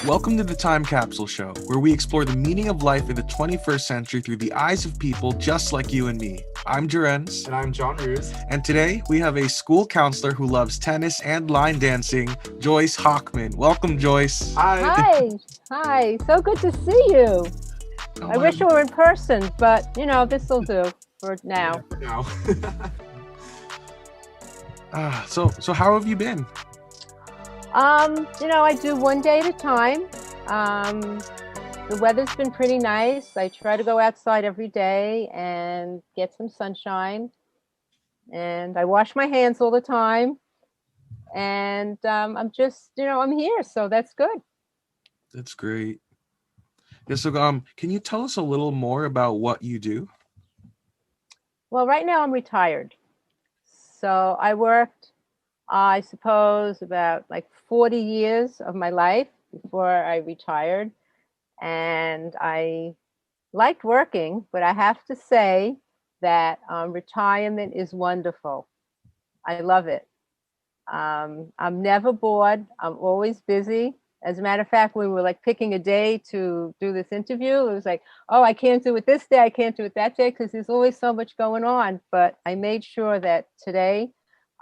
Welcome to the Time Capsule Show, where we explore the meaning of life in the 21st century through the eyes of people just like you and me. I'm Joerenz. And I'm Joenrhuz. And today we have a school counselor who loves tennis and line dancing, Joyce Hochman. Welcome, Joyce. Hi. Hi. So good to see you. I wish you were in person, but this will do for now. Yeah, for now. So how have you been? I do one day at a time. The weather's been pretty nice. I try to go outside every day and get some sunshine. And I wash my hands all the time. And I'm just, I'm here. So that's good. That's great. Yeah, so can you tell us a little more about what you do? Well, right now I'm retired. So I worked, I suppose, about like 40 years of my life before I retired. And I liked working, but I have to say that retirement is wonderful. I love it. I'm never bored. I'm always busy. As a matter of fact, we were like picking a day to do this interview. It was like, oh, I can't do it this day. I can't do it that day because there's always so much going on. But I made sure that today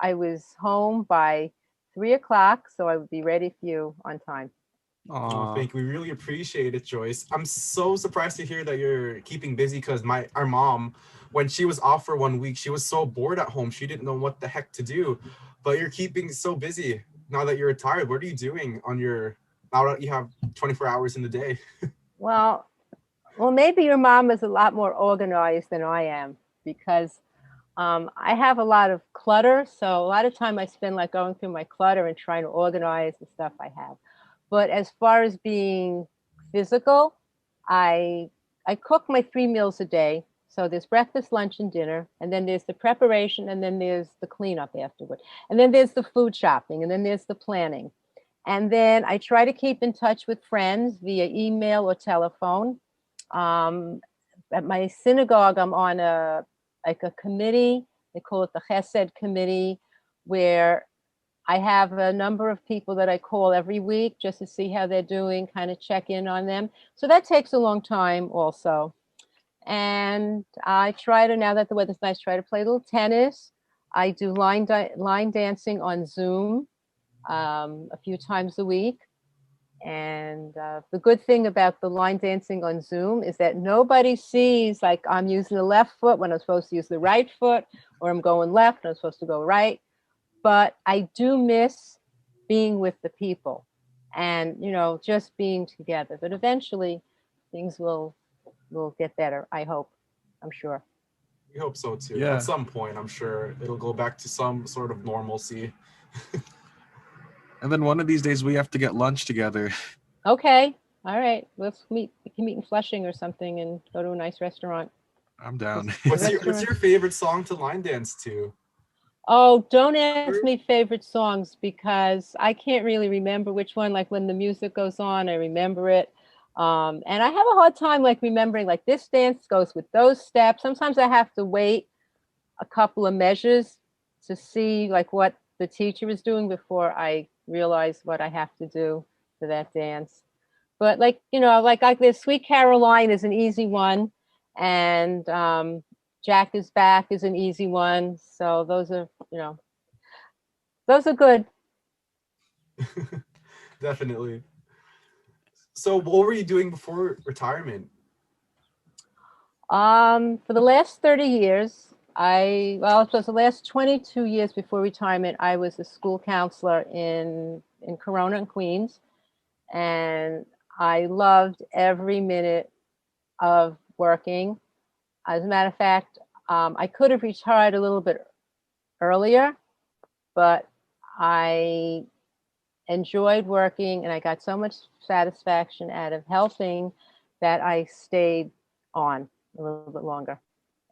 I was home by 3 o'clock, so I would be ready for you on time. Oh, thank you. We really appreciate it, Joyce. I'm so surprised to hear that you're keeping busy because our mom, when she was off for 1 week, she was so bored at home. She didn't know what the heck to do. But you're keeping so busy now that you're retired. What are you doing now that you have 24 hours in the day? Well, maybe your mom is a lot more organized than I am because I have a lot of clutter. So a lot of time I spend like going through my clutter and trying to organize the stuff I have. But as far as being physical, I cook my 3 meals a day. So there's breakfast, lunch, and dinner. And then there's the preparation, and then there's the cleanup afterward. And then there's the food shopping, and then there's the planning. And then I try to keep in touch with friends via email or telephone. At my synagogue, I'm on a committee. They call it the Chesed Committee, where I have a number of people that I call every week just to see how they're doing, kind of check in on them. So that takes a long time also. And I try to, now that the weather's nice, try to play a little tennis. I do line dancing on Zoom a few times a week. And the good thing about the line dancing on Zoom is that nobody sees like I'm using the left foot when I'm supposed to use the right foot, or I'm going left and I'm supposed to go right. But I do miss being with the people and, just being together. But eventually things will get better, I hope. I'm sure. We hope so, too. Yeah. At some point, I'm sure it'll go back to some sort of normalcy. And then one of these days we have to get lunch together. Okay. All right. Let's meet. We can meet in Flushing or something and go to a nice restaurant. I'm down. What's your favorite song to line dance to? Oh, don't ask me favorite songs because I can't really remember which one. Like when the music goes on, I remember it. And I have a hard time like remembering like this dance goes with those steps. Sometimes I have to wait a couple of measures to see like what the teacher is doing before I realize what I have to do for that dance. But like, like this Sweet Caroline is an easy one. And Jack is Back is an easy one. So those are good. Definitely. So what were you doing before retirement? For the last 30 years, it was the last 22 years before retirement, I was a school counselor in Corona and Queens. And I loved every minute of working. As a matter of fact, I could have retired a little bit earlier, but I enjoyed working and I got so much satisfaction out of helping that I stayed on a little bit longer.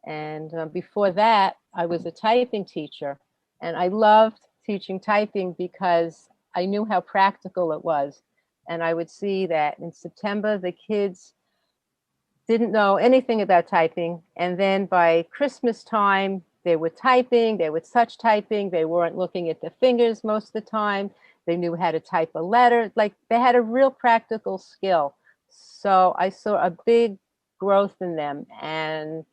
And before that, I was a typing teacher, and I loved teaching typing because I knew how practical it was. And I would see that in September, the kids didn't know anything about typing. And then by Christmas time, they were typing, they were touch typing, they weren't looking at their fingers most of the time. They knew how to type a letter. Like they had a real practical skill. So I saw a big growth in them, and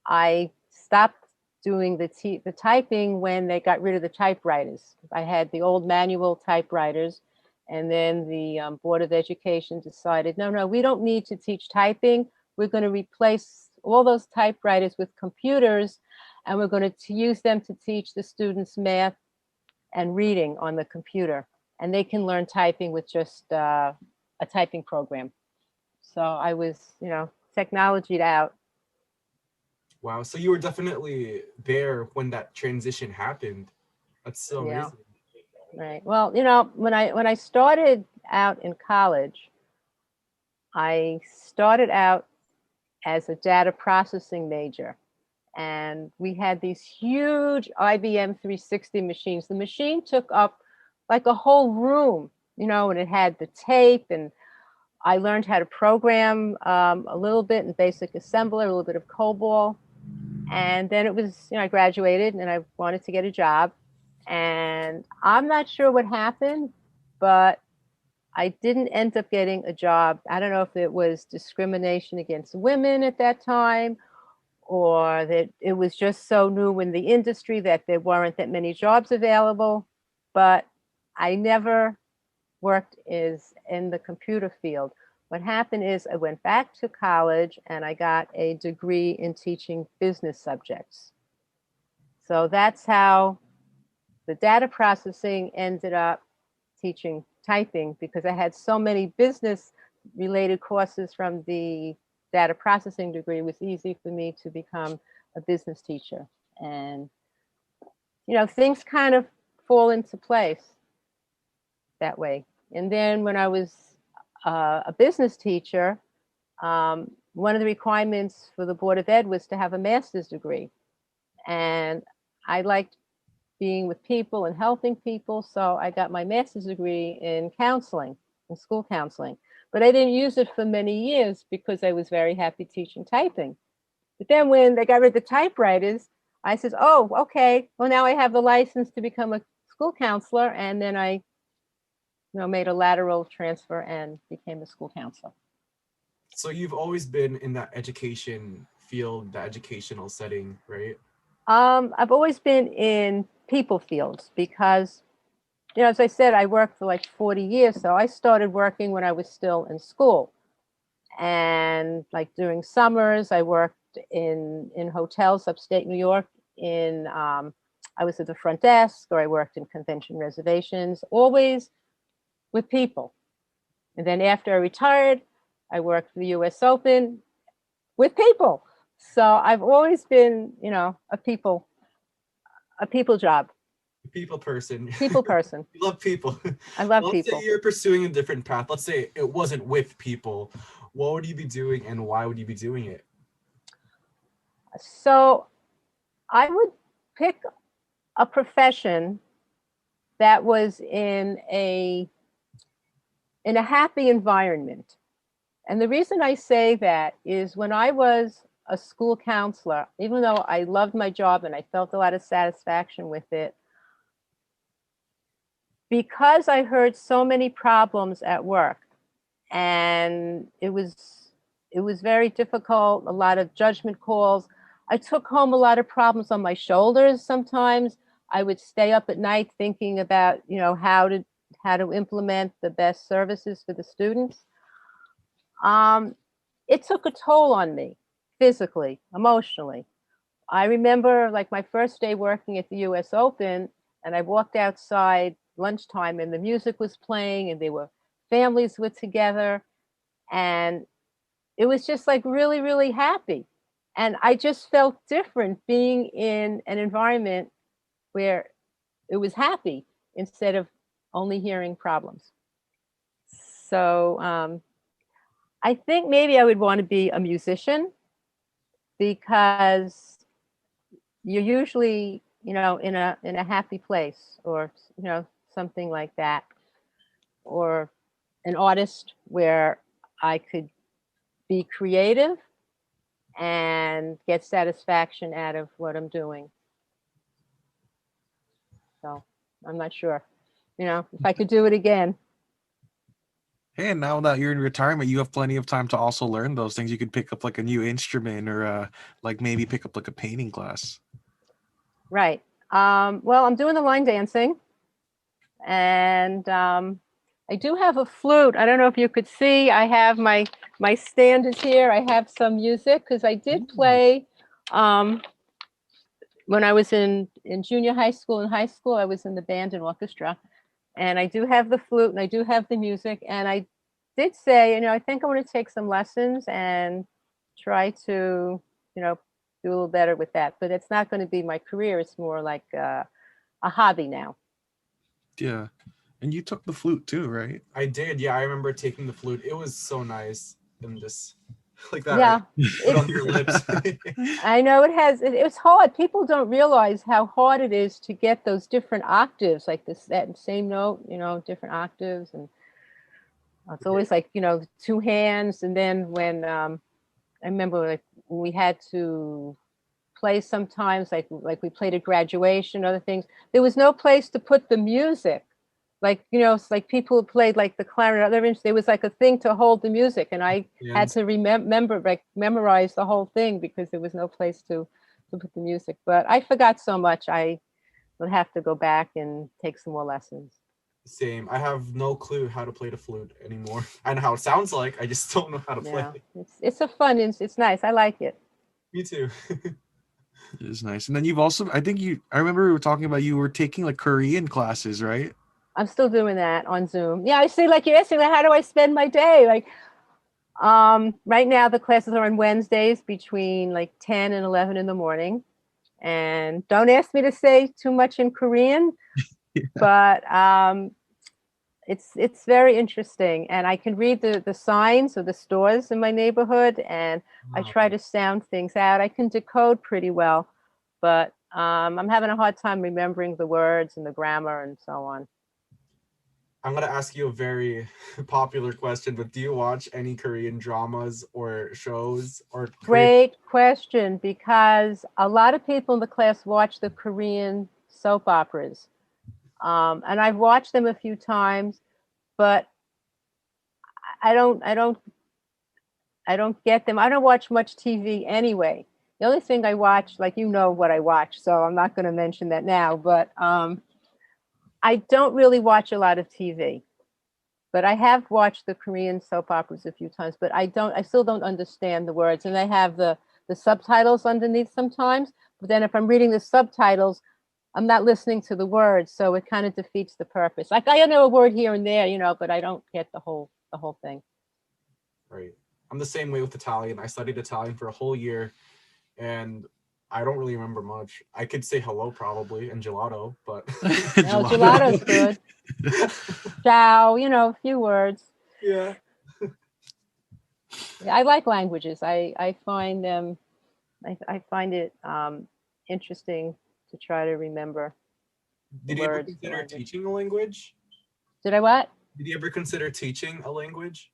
I stopped doing the typing when they got rid of the typewriters. I had the old manual typewriters, and then the Board of Education decided, no, we don't need to teach typing. We're going to replace all those typewriters with computers, and we're going to use them to teach the students math and reading on the computer. And they can learn typing with just a typing program. So I was, technologied out. Wow. So you were definitely there when that transition happened. That's so Yeah. amazing. Right. Well, when I started out in college, I started out as a data processing major. And we had these huge IBM 360 machines. The machine took up like a whole room, and it had the tape. And I learned how to program a little bit in Basic Assembler, a little bit of COBOL. And then it was, I graduated and I wanted to get a job. And I'm not sure what happened, but I didn't end up getting a job. I don't know if it was discrimination against women at that time, or that it was just so new in the industry that there weren't that many jobs available. But I never worked in the computer field. What happened is I went back to college and I got a degree in teaching business subjects. So that's how the data processing ended up teaching typing, because I had so many business related courses from the data processing degree. It was easy for me to become a business teacher. And, things kind of fall into place that way. And then when I was a business teacher, one of the requirements for the Board of Ed was to have a master's degree. And I liked being with people and helping people. So I got my master's degree in counseling, in school counseling. But I didn't use it for many years because I was very happy teaching typing. But then when they got rid of the typewriters, I said, oh, okay, well, now I have the license to become a school counselor. And then I made a lateral transfer and became a school counselor. So you've always been in that education field, the educational setting, right? I've always been in people fields because, as I said, I worked for like 40 years. So I started working when I was still in school. And like during summers, I worked in hotels upstate New York. I was at the front desk, or I worked in convention reservations, always with people. And then after I retired, I worked for the US Open with people. So I've always been, a people job. People person. People person. You love people. I love Let's people. say you're pursuing a different path. Let's say it wasn't with people. What would you be doing and why would you be doing it? So I would pick a profession that was in a happy environment. And the reason I say that is when I was a school counselor, even though I loved my job and I felt a lot of satisfaction with it, because I heard so many problems at work, and it was very difficult, a lot of judgment calls. I took home a lot of problems on my shoulders sometimes. I would stay up at night thinking about, how to implement the best services for the students. It took a toll on me physically, emotionally. I remember like my first day working at the US Open, and I walked outside lunchtime and the music was playing and families were together, and it was just like really, really happy. And I just felt different being in an environment where it was happy instead of only hearing problems. So I think maybe I would want to be a musician, because you're usually, in a happy place, or, something like that, or an artist where I could be creative and get satisfaction out of what I'm doing. So I'm not sure. if I could do it again. Hey, and now that you're in retirement, you have plenty of time to also learn those things. You could pick up like a new instrument or like maybe pick up like a painting class. Right. Well, I'm doing the line dancing, and I do have a flute. I don't know if you could see. I have my stand is here. I have some music because I did play when I was in junior high school and high school. I was in the band and orchestra, and I do have the flute and I do have the music. And I did say, I think I want to take some lessons and try to, do a little better with that. But it's not going to be my career. It's more like a hobby now. Yeah. And you took the flute too, right? I did. Yeah, I remember taking the flute. It was so nice. And just like that. Yeah. Right? Put on your lips. I know it's hard. People don't realize how hard it is to get those different octaves, like that same note, different octaves. And it's always like, two hands. And then when I remember like when we had to play sometimes, like we played at graduation, other things, there was no place to put the music. Like, it's like people who played like the clarinet, other instruments, there was like a thing to hold the music. And I had to memorize the whole thing because there was no place to put the music. But I forgot so much. I would have to go back and take some more lessons. Same. I have no clue how to play the flute anymore. I know how it sounds like. I just don't know how to play. It's a fun. It's nice. I like it. Me too. It is nice. And then you've also, I remember we were talking about you were taking like Korean classes, right? I'm still doing that on Zoom. Yeah, I see. Like you're asking, like, how do I spend my day? Like, right now the classes are on Wednesdays between like 10 and 11 in the morning. And don't ask me to say too much in Korean, but it's very interesting. And I can read the signs of the stores in my neighborhood, and I try to sound things out. I can decode pretty well, but I'm having a hard time remembering the words and the grammar and so on. I'm going to ask you a very popular question, but do you watch any Korean dramas or shows or Great question, because a lot of people in the class watch the Korean soap operas. And I've watched them a few times, but I don't get them. I don't watch much TV anyway. The only thing I watch, like what I watch, so I'm not going to mention that now, but I don't really watch a lot of TV. But I have watched the Korean soap operas a few times, but I still don't understand the words. And they have the subtitles underneath sometimes. But then if I'm reading the subtitles, I'm not listening to the words. So it kind of defeats the purpose. Like I know a word here and there, but I don't get the whole thing. Right. I'm the same way with Italian. I studied Italian for a whole year, and I don't really remember much. I could say hello probably and gelato, but gelato's good. Ciao, a few words. Yeah. I like languages. I find them. I find it interesting to try to remember. Did you ever consider teaching a language? Did I what? Did you ever consider teaching a language?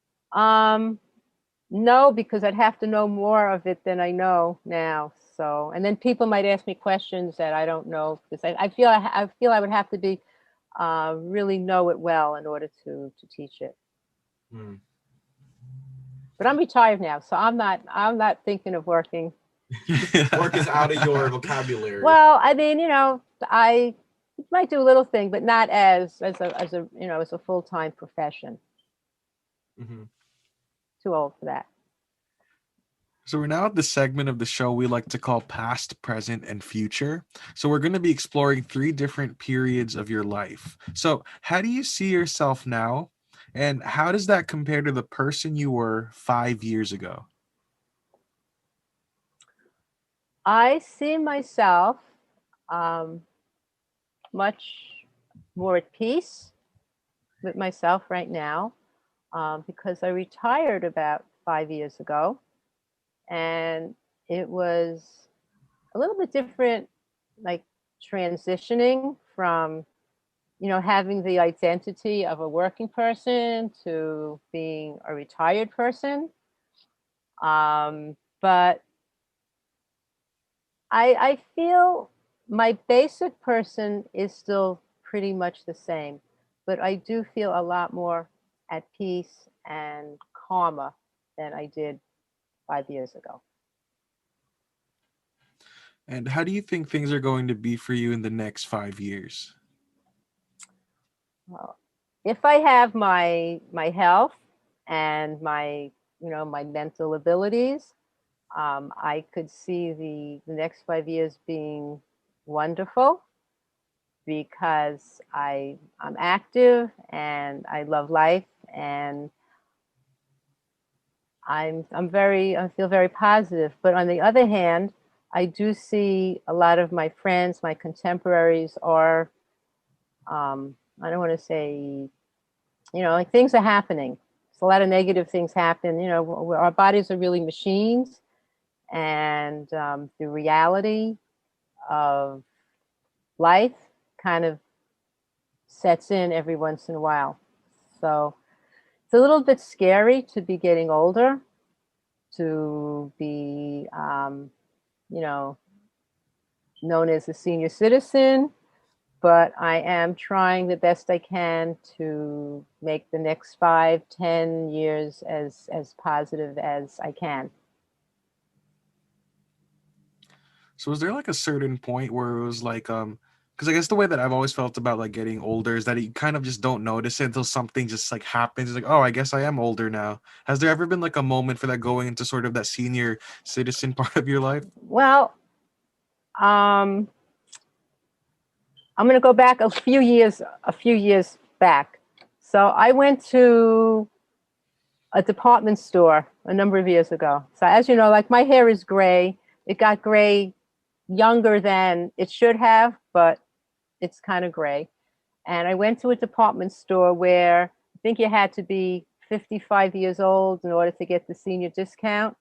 No, because I'd have to know more of it than I know now. So, and then people might ask me questions that I don't know, because I feel I would have to be really know it well in order to teach it. But I'm retired now, so I'm not thinking of working. Work is out of your vocabulary. Well, I mean, I might do a little thing, but not as a full-time profession. Mm-hmm. Too old for that. So we're now at the segment of the show we like to call past, present, and future. So we're going to be exploring 3 different periods of your life. So how do you see yourself now? And how does that compare to the person you were 5 years ago? I see myself much more at peace with myself right now, because I retired about 5 years ago. And it was a little bit different, like transitioning from, having the identity of a working person to being a retired person. But I feel my basic person is still pretty much the same. but I do feel a lot more at peace and calmer than I did 5 years ago. And how do you think things are going to be for you in the next 5 years? Well, if I have my health and my my mental abilities, I could see the next 5 years being wonderful because I'm active and I love life, and I feel very positive. But on the other hand, I do see a lot of my friends, my contemporaries are, I don't want to say, like things are happening. So a lot of negative things happen. Our bodies are really machines, and the reality of life kind of sets in every once in a while. So it's a little bit scary to be getting older, to be, known as a senior citizen, but I am trying the best I can to make the next 5, 10 years as positive as I can. So was there like a certain point where it was like because I guess the way that I've always felt about like getting older is that you kind of just don't notice it until something just like happens. It's like, oh, I guess I am older now. Has there ever been like a moment for that going into sort of that senior citizen part of your life? Well, um, I'm going to go back a few years back. So I went to a department store a number of years ago. So as you know, like my hair is gray. It got gray younger than it should have, but it's kind of gray. And I went to a department store where I think you had to be 55 years old in order to get the senior discount.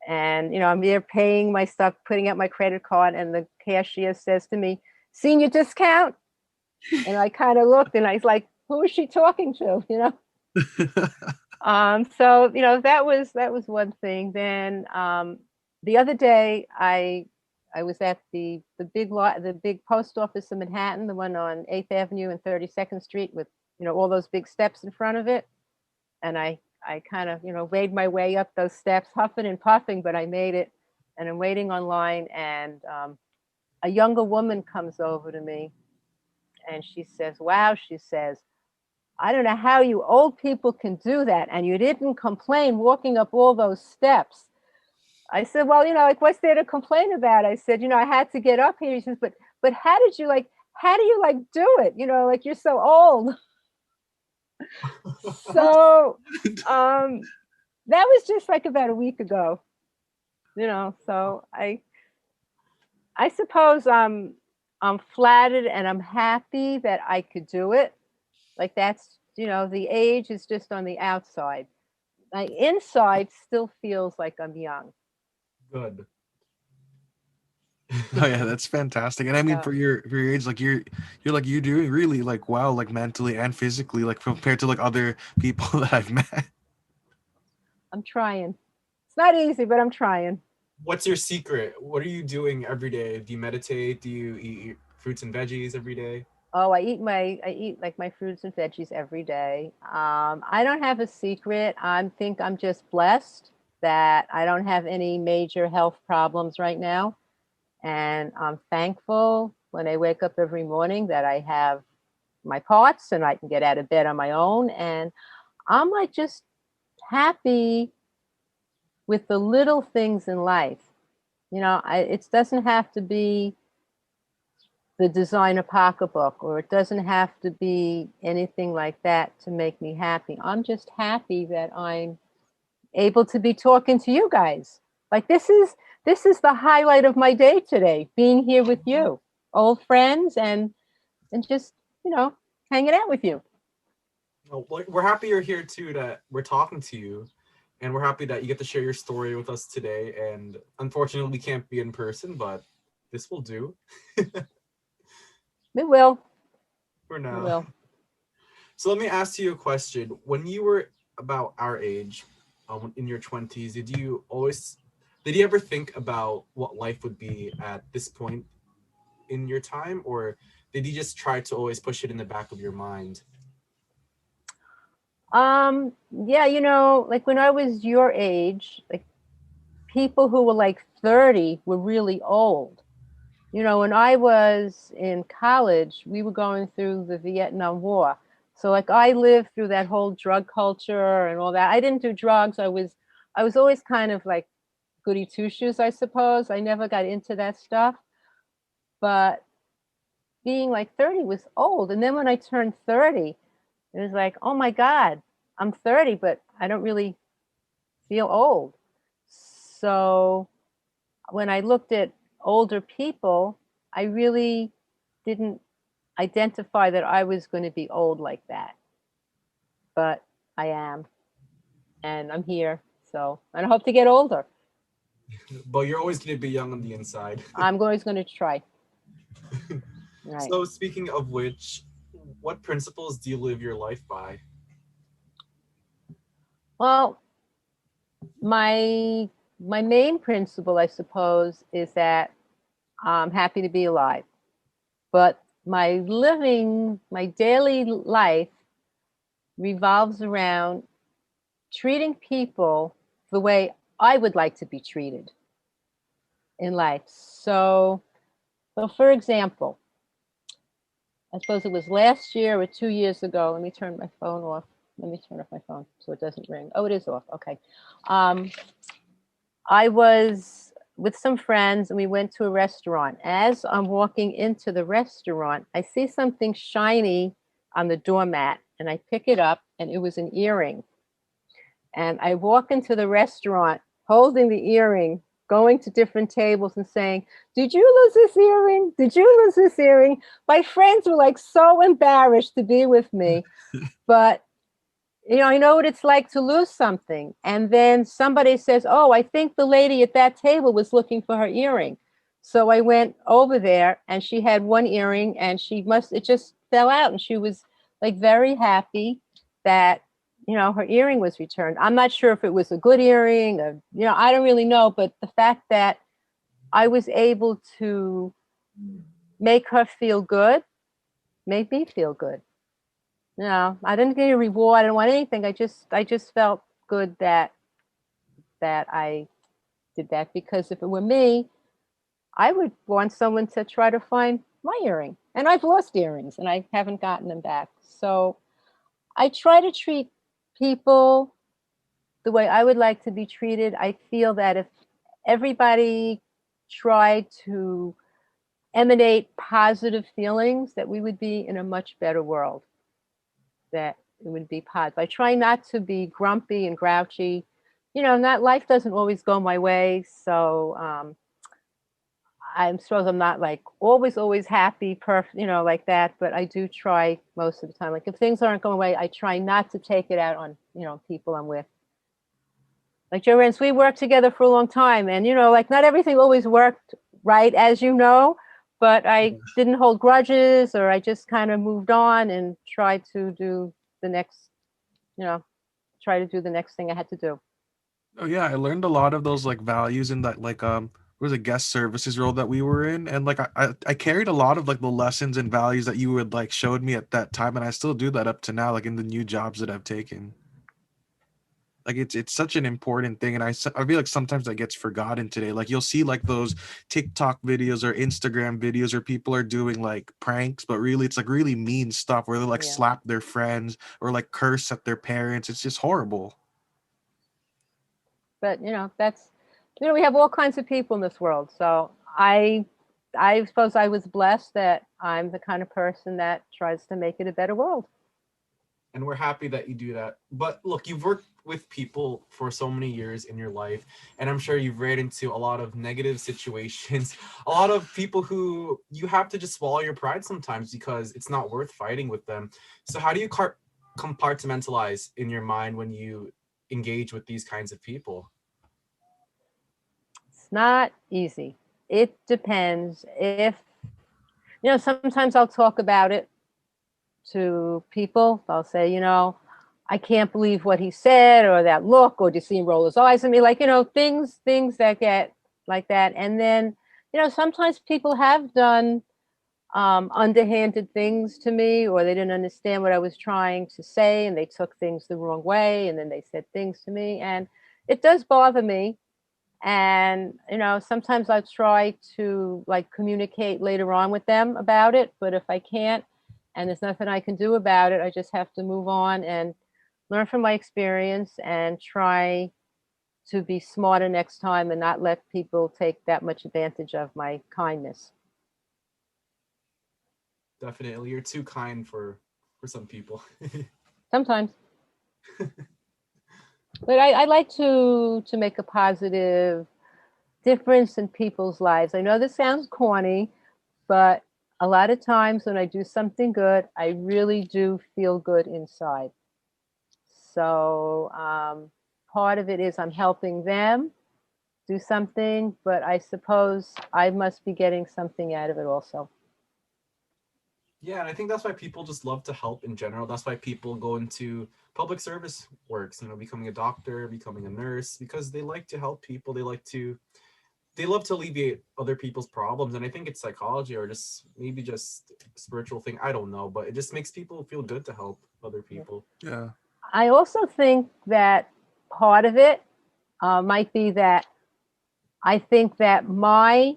And, I'm there paying my stuff, putting out my credit card, and the cashier says to me, "Senior discount?" And I kind of looked and I was like, who is she talking to? So, that was one thing. Then the other day I was at the big post office in Manhattan, the one on 8th Avenue and 32nd Street with, all those big steps in front of it. And I kind of, made my way up those steps, huffing and puffing, but I made it. And I'm waiting online, and a younger woman comes over to me, and she says, "Wow," she says, "I don't know how you old people can do that. And you didn't complain walking up all those steps." I said, "Well, like, what's there to complain about?" I said, "I had to get up here." She says, but how do you like do it? Like, you're so old." So that was just like about a week ago, so I suppose I'm flattered and I'm happy that I could do it. Like, that's, the age is just on the outside. My inside still feels like I'm young. Good. Oh yeah, that's fantastic. And I mean So for your age, like you're doing really like well, like mentally and physically, like compared to like other people that I've met. I'm trying. It's not easy, but I'm trying. What's your secret? What are you doing every day? Do you meditate? Do you eat fruits and veggies every day? Oh, I eat like my fruits and veggies every day. I don't have a secret. I think I'm just blessed that I don't have any major health problems right now. And I'm thankful when I wake up every morning that I have my parts and I can get out of bed on my own. And I'm like just happy with the little things in life. It doesn't have to be the designer pocketbook, or it doesn't have to be anything like that to make me happy. I'm just happy that I'm able to be talking to you guys. Like, this is the highlight of my day today, being here with you, old friends, and just, hanging out with you. Well, we're happy you're here too. That we're talking to you, and we're happy that you get to share your story with us today. And unfortunately, we can't be in person, but this will do We will. for We now. will. So let me ask you a question. When you were about our age, in your 20s, did you ever think about what life would be at this point in your time, or did you just try to always push it in the back of your mind? Yeah, like when I was your age, like people who were like 30 were really old. When I was in college, we were going through the Vietnam War. So like I lived through that whole drug culture and all that. I didn't do drugs. I was always kind of like goody two shoes, I suppose. I never got into that stuff. But being like 30 was old. And then when I turned 30, it was like, oh my God, I'm 30, but I don't really feel old. So when I looked at older people, I really didn't identify that I was going to be old like that. But I am, and I'm here. So, and I hope to get older. But you're always going to be young on the inside. I'm always going to try. Right. So speaking of which, what principles do you live your life by? Well, my main principle, I suppose, is that I'm happy to be alive. But my daily life revolves around treating people the way I would like to be treated in life. So for example, I suppose it was last year or 2 years ago. Let me turn my phone off. Let me turn off my phone so it doesn't ring. Oh, it is off. Okay. I was with some friends and we went to a restaurant. As I'm walking into the restaurant, I see something shiny on the doormat and I pick it up and it was an earring. And I walk into the restaurant holding the earring, going to different tables and saying, did you lose this earring? Did you lose this earring? My friends were like so embarrassed to be with me. But, I know what it's like to lose something. And then somebody says, oh, I think the lady at that table was looking for her earring. So I went over there and she had one earring and it just fell out. And she was like very happy that her earring was returned. I'm not sure if it was a good earring or, I don't really know. But the fact that I was able to make her feel good made me feel good. I didn't get a reward. I didn't want anything. I just felt good that I did that, because if it were me, I would want someone to try to find my earring. And I've lost earrings and I haven't gotten them back. So I try to treat people the way I would like to be treated. I feel that if everybody tried to emanate positive feelings, that we would be in a much better world. That it would be positive. I try not to be grumpy and grouchy. Not life doesn't always go my way. So I'm suppose I'm not like always happy, perfect, like that. But I do try most of the time. Like if things aren't going away, I try not to take it out on, people I'm with. Like Joerenz, we worked together for a long time, and like not everything always worked right, as you know. But I didn't hold grudges, or I just kind of moved on and tried to do the next, try to do the next thing I had to do. Oh yeah, I learned a lot of those like values in that like it was a guest services role that we were in, and like I carried a lot of like the lessons and values that you would like showed me at that time, and I still do that up to now, like in the new jobs that I've taken. Like it's such an important thing, and I feel like sometimes that gets forgotten today. Like you'll see like those TikTok videos or Instagram videos where people are doing like pranks, but really it's like really mean stuff where they like slap their friends or like curse at their parents. It's just horrible. But that's we have all kinds of people in this world. So I suppose I was blessed that I'm the kind of person that tries to make it a better world. And we're happy that you do that. But look, you've worked with people for so many years in your life, and I'm sure you've ran into a lot of negative situations, a lot of people who you have to just swallow your pride sometimes because it's not worth fighting with them. So how do you compartmentalize in your mind when you engage with these kinds of people? It's not easy. It depends. If sometimes I'll talk about it to people. I'll say, I can't believe what he said, or that look, or do you see him roll his eyes at me? Like, things that get like that. And then, sometimes people have done underhanded things to me, or they didn't understand what I was trying to say and they took things the wrong way and then they said things to me. And it does bother me. And, sometimes I try to like communicate later on with them about it. But if I can't and there's nothing I can do about it, I just have to move on and learn from my experience and try to be smarter next time and not let people take that much advantage of my kindness. Definitely, you're too kind for some people. Sometimes. But I like to make a positive difference in people's lives. I know this sounds corny, but a lot of times when I do something good, I really do feel good inside. So part of it is I'm helping them do something, but I suppose I must be getting something out of it also. Yeah, and I think that's why people just love to help in general. That's why people go into public service works, becoming a doctor, becoming a nurse, because they like to help people. They love to alleviate other people's problems. And I think it's psychology or just maybe just spiritual thing. I don't know, but it just makes people feel good to help other people. Yeah. I also think that part of it might be that I think that my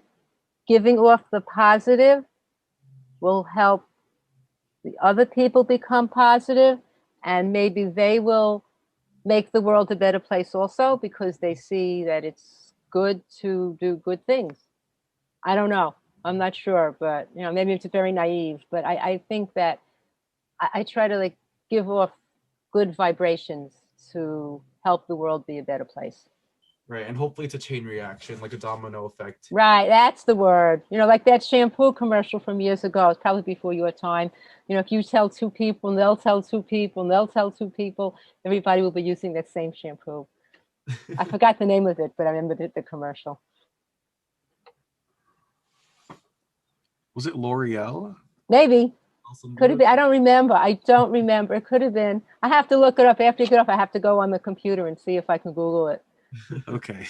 giving off the positive will help the other people become positive, and maybe they will make the world a better place also because they see that it's good to do good things. I don't know. I'm not sure, but maybe it's very naive, but I think that I try to like give off good vibrations to help the world be a better place. Right. And hopefully it's a chain reaction, like a domino effect. Right, that's the word. Like that shampoo commercial from years ago. It's probably before your time. If you tell two people, and they'll tell two people, and they'll tell two people, everybody will be using that same shampoo. I forgot the name of it, but I remember the commercial. Was it L'Oreal? Maybe. Awesome. Could have been. I don't remember. I don't remember. It could have been. I have to look it up. After you get off, I have to go on the computer and see if I can Google it. Okay.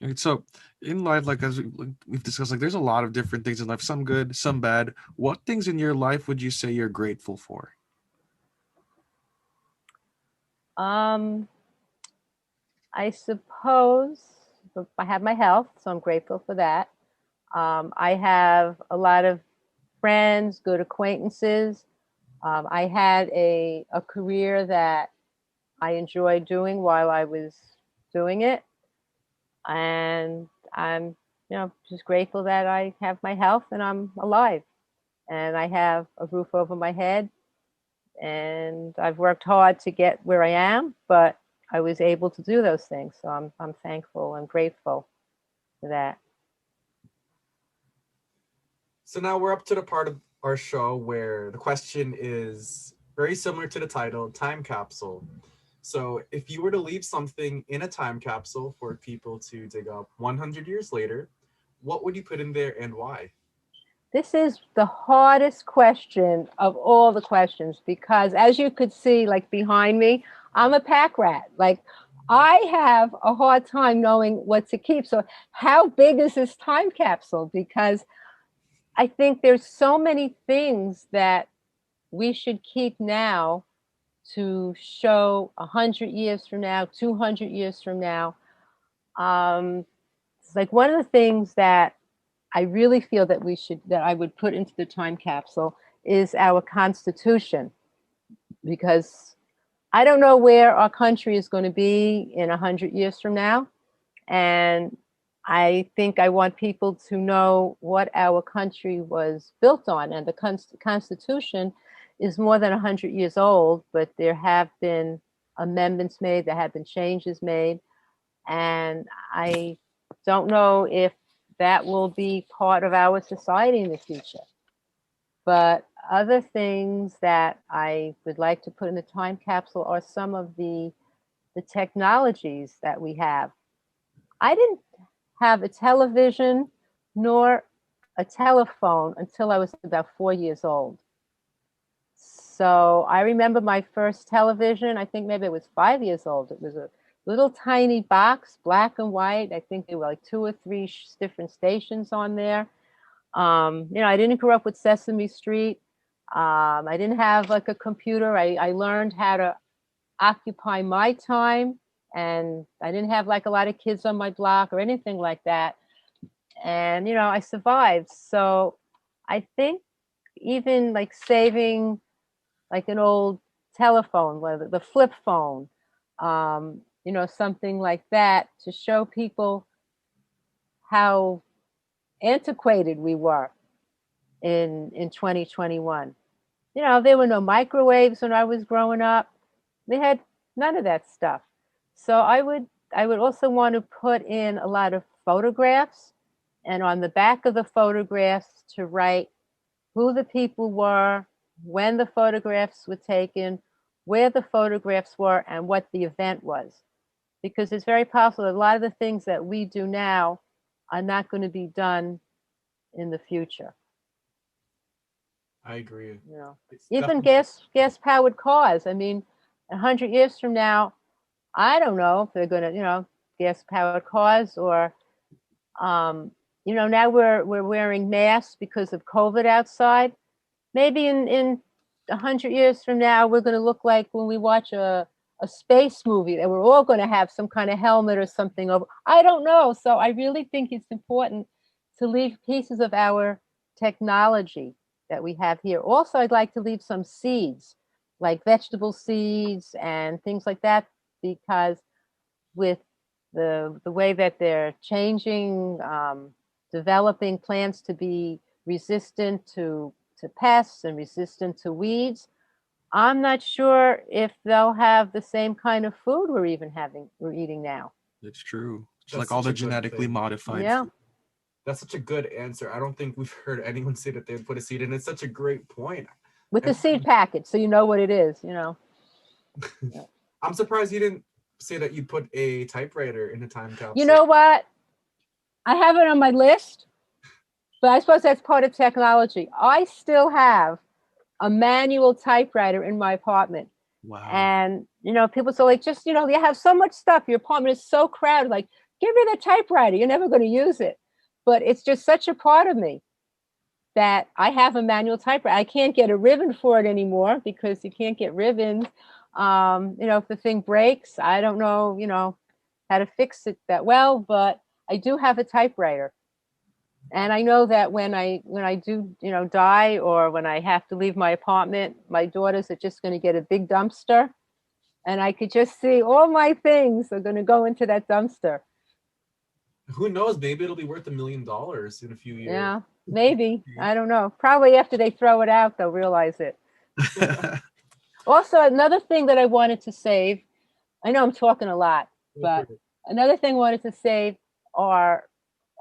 And so in life, like we've discussed, like there's a lot of different things in life, some good, some bad. What things in your life would you say you're grateful for? I suppose I have my health, so I'm grateful for that. I have a lot of friends, good acquaintances. I had a career that I enjoyed doing while I was doing it. And I'm, just grateful that I have my health and I'm alive and I have a roof over my head. And I've worked hard to get where I am, but I was able to do those things. So I'm thankful and grateful for that. So now we're up to the part of our show where the question is very similar to the title, time capsule. So if you were to leave something in a time capsule for people to dig up 100 years later, what would you put in there and why? This is the hardest question of all the questions because as you could see, like behind me, I'm a pack rat. Like I have a hard time knowing what to keep. So how big is this time capsule? Because I think there's so many things that we should keep now to show 100 years from now, 200 years from now. It's like one of the things that I really feel that I would put into the time capsule is our Constitution, because I don't know where our country is going to be in 100 years from now. And I think I want people to know what our country was built on. And the Constitution is more than 100 years old, but there have been amendments made, there have been changes made. And I don't know if that will be part of our society in the future. But other things that I would like to put in the time capsule are some of the technologies that we have. I didn't have a television nor a telephone until I was about 4 years old. So I remember my first television, I think maybe it was 5 years old. It was a little tiny box, black and white. I think there were like two or three different stations on there. I didn't grow up with Sesame Street. I didn't have like a computer. I learned how to occupy my time, and I didn't have like a lot of kids on my block or anything like that. And, I survived. So I think even like saving like an old telephone, whether the flip phone, something like that to show people how antiquated we were in 2021. There were no microwaves when I was growing up. They had none of that stuff. So I would also want to put in a lot of photographs, and on the back of the photographs to write who the people were, when the photographs were taken, where the photographs were, and what the event was. Because it's very possible that a lot of the things that we do now are not going to be done in the future. I agree. It's Even definitely gas powered cars. I mean, 100 years from now, I don't know if they're going to, gas powered cars, or now we're wearing masks because of COVID outside. Maybe in 100 years from now, we're going to look like when we watch a space movie that we're all going to have some kind of helmet or something over. I don't know. So I really think it's important to leave pieces of our technology that we have here. Also, I'd like to leave some seeds, like vegetable seeds and things like that, because with the way that they're changing, developing plants to be resistant to pests and resistant to weeds, I'm not sure if they'll have the same kind of food we're eating now. It's true. It's that's like all such the a good genetically thing. modified Yeah, food. That's such a good answer. I don't think we've heard anyone say that they'd put a seed in. It's such a great point. with the seed Everybody, packet, so you know what it is. Yeah. I'm surprised you didn't say that you put a typewriter in a time You capsule. know what? I have it on my list, but I suppose that's part of technology. I still have a manual typewriter in my apartment. Wow. And, people say, like, just, you have so much stuff. Your apartment is so crowded. Like, give me the typewriter. You're never going to use it. But it's just such a part of me that I have a manual typewriter. I can't get a ribbon for it anymore because you can't get ribbons. If the thing breaks, I don't know, how to fix it that well, but I do have a typewriter. And I know that when I do, die, or when I have to leave my apartment, my daughters are just going to get a big dumpster, and I could just see all my things are going to go into that dumpster. Who knows? Maybe it'll be worth $1 million in a few years. Yeah, maybe. I don't know. Probably after they throw it out, they'll realize it. Also, another thing that I wanted to save, I know I'm talking a lot, but another thing I wanted to save are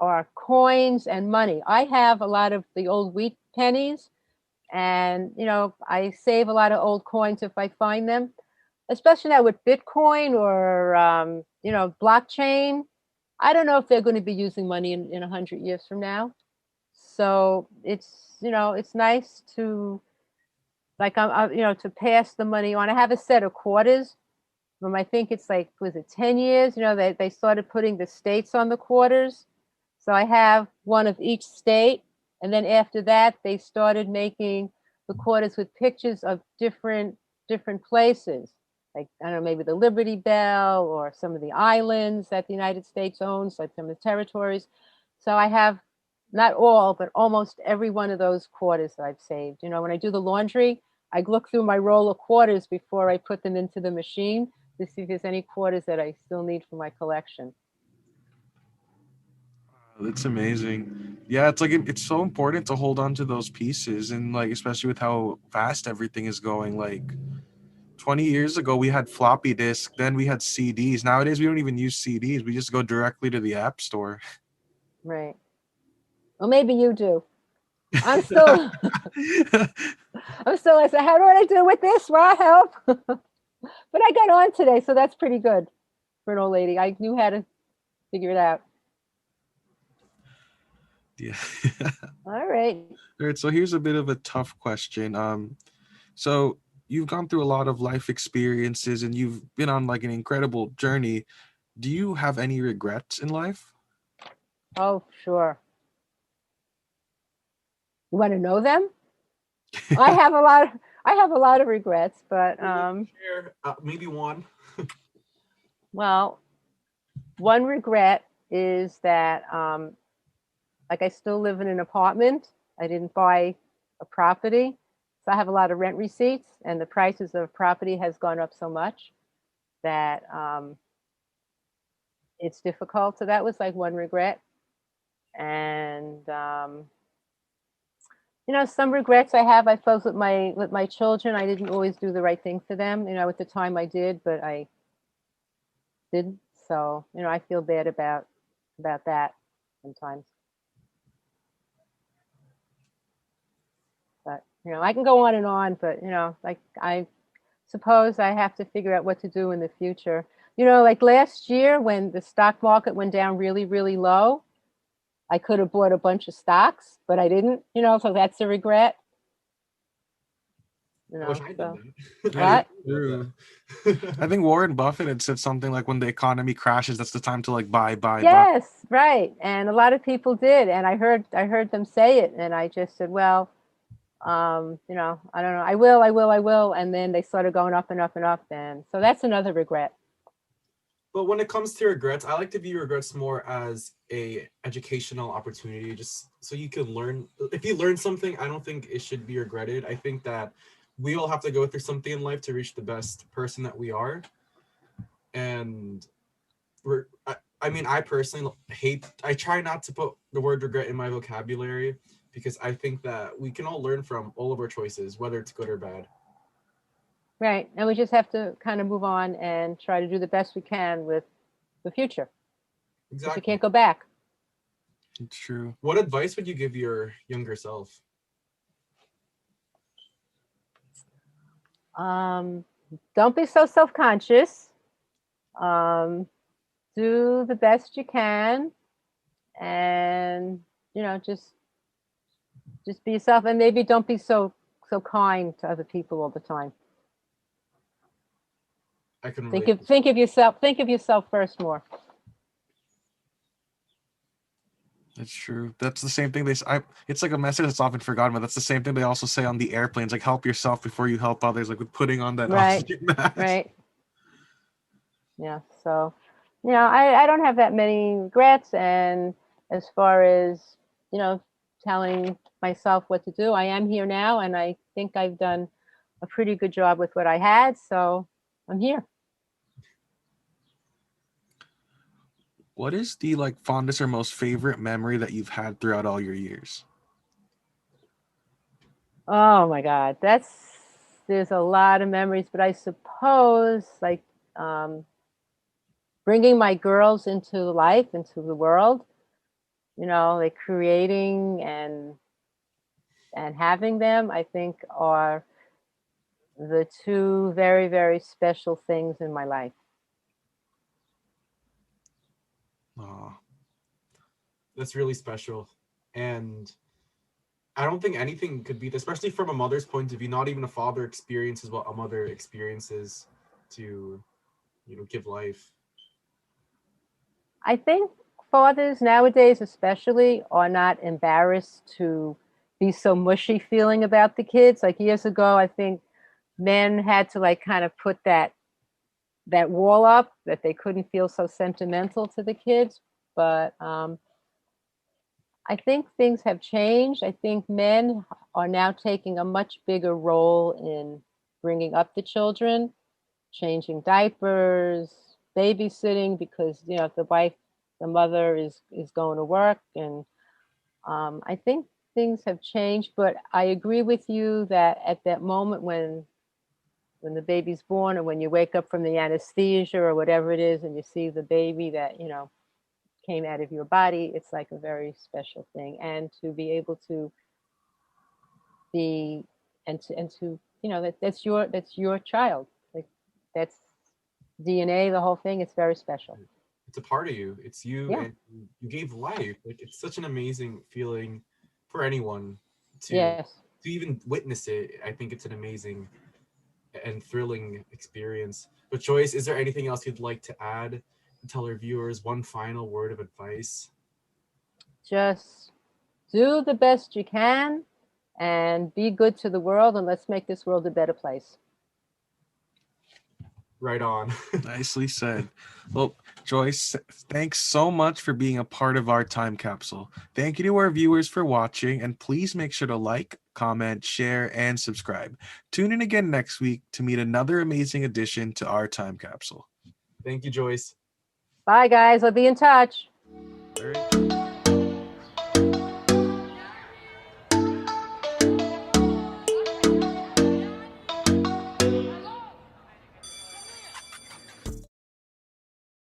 are coins and money. I have a lot of the old wheat pennies, and I save a lot of old coins if I find them, especially now with Bitcoin or blockchain. I don't know if they're going to be using money in 100 years from now. So it's nice to, like, to pass the money on. I have a set of quarters from, I think it's like, was it 10 years? They started putting the states on the quarters. So I have one of each state. And then after that, they started making the quarters with pictures of different places. Like, I don't know, maybe the Liberty Bell or some of the islands that the United States owns, like some of the territories. So I have not all, but almost every one of those quarters that I've saved. When I do the laundry, I look through my roll of quarters before I put them into the machine to see if there's any quarters that I still need for my collection. That's amazing. Yeah, it's like it's so important to hold on to those pieces, and like especially with how fast everything is going. Like 20 years ago we had floppy disk, then we had CDs. Nowadays we don't even use CDs. We just go directly to the app store. Right. Well, maybe you do. I'm still, I said, how do I do with this? Raw help. But I got on today, so that's pretty good for an old lady. I knew how to figure it out. Yeah. All right. All right, so here's a bit of a tough question. So you've gone through a lot of life experiences and you've been on like an incredible journey. Do you have any regrets in life? Oh, sure. You want to know them? I have a lot. I have a lot of regrets, but Share, maybe one. well, one regret is that like I still live in an apartment. I didn't buy a property, so I have a lot of rent receipts, and the prices of property has gone up so much that it's difficult. So that was like one regret, and some regrets I have. I suppose with my children, I didn't always do the right thing for them. At the time I did, but I didn't. So I feel bad about that sometimes. But I can go on and on. But like I suppose I have to figure out what to do in the future. Like last year when the stock market went down really, really low, I could have bought a bunch of stocks, but I didn't. So that's a regret. I wish I did So that. what? True. I think Warren Buffett had said something like when the economy crashes, that's the time to like buy. Yes, right. And a lot of people did, and I heard them say it, and I just said, well, I don't know. I will, and then they started going up and up and up, and so that's another regret. But when it comes to regrets, I like to view regrets more as a educational opportunity, just so you can learn. If you learn something, I don't think it should be regretted. I think that we all have to go through something in life to reach the best person that we are. And I personally I try not to put the word regret in my vocabulary because I think that we can all learn from all of our choices, whether it's good or bad. Right. And we just have to kind of move on and try to do the best we can with the future. Because you Exactly. can't go back. It's true. What advice would you give your younger self? Don't be so self-conscious. Do the best you can, and just be yourself, and maybe don't be so kind to other people all the time. I can Think relate. of think of yourself. Think of yourself first more. That's true. That's the same thing it's like a message that's often forgotten, but that's the same thing they also say on the airplanes, like help yourself before you help others, like with putting on that Right. oxygen mask. Right. Yeah. So, I don't have that many regrets, and as far as telling myself what to do, I am here now, and I think I've done a pretty good job with what I had. So I'm here. What is the like fondest or most favorite memory that you've had throughout all your years? Oh my God, there's a lot of memories, but I suppose like um, bringing my girls into life, into the world, like creating and having them, I think are the two very, very special things in my life. Oh, That's really special. And I don't think anything could beat, especially from a mother's point of view. Not even a father experiences what a mother experiences to, give life. I think fathers nowadays, especially, are not embarrassed to be so mushy feeling about the kids. Like years ago, I think men had to like kind of put that wall up that they couldn't feel so sentimental to the kids. But I think things have changed. I think men are now taking a much bigger role in bringing up the children, changing diapers, babysitting, because the mother is going to work, and I think things have changed. But I agree with you that at that moment when the baby's born, or when you wake up from the anesthesia or whatever it is, and you see the baby that came out of your body, it's like a very special thing. And to be able to be and to that's your child, like that's DNA, the whole thing. It's very special. It's a part of you. It's you, Yeah. and you gave life. Like it's such an amazing feeling for anyone to Yes. to even witness it. I think it's an amazing and thrilling experience. But Joyce, is there anything else you'd like to add and tell our viewers? One final word of advice. Just do the best you can, and be good to the world, and let's make this world a better place. Right on. Nicely said. Well, Joyce, thanks so much for being a part of our time capsule. Thank you to our viewers for watching, and please make sure to like, comment, share, and subscribe. Tune in again next week to meet another amazing addition to our time capsule. Thank you, Joyce. Bye, guys. I'll be in touch. All right.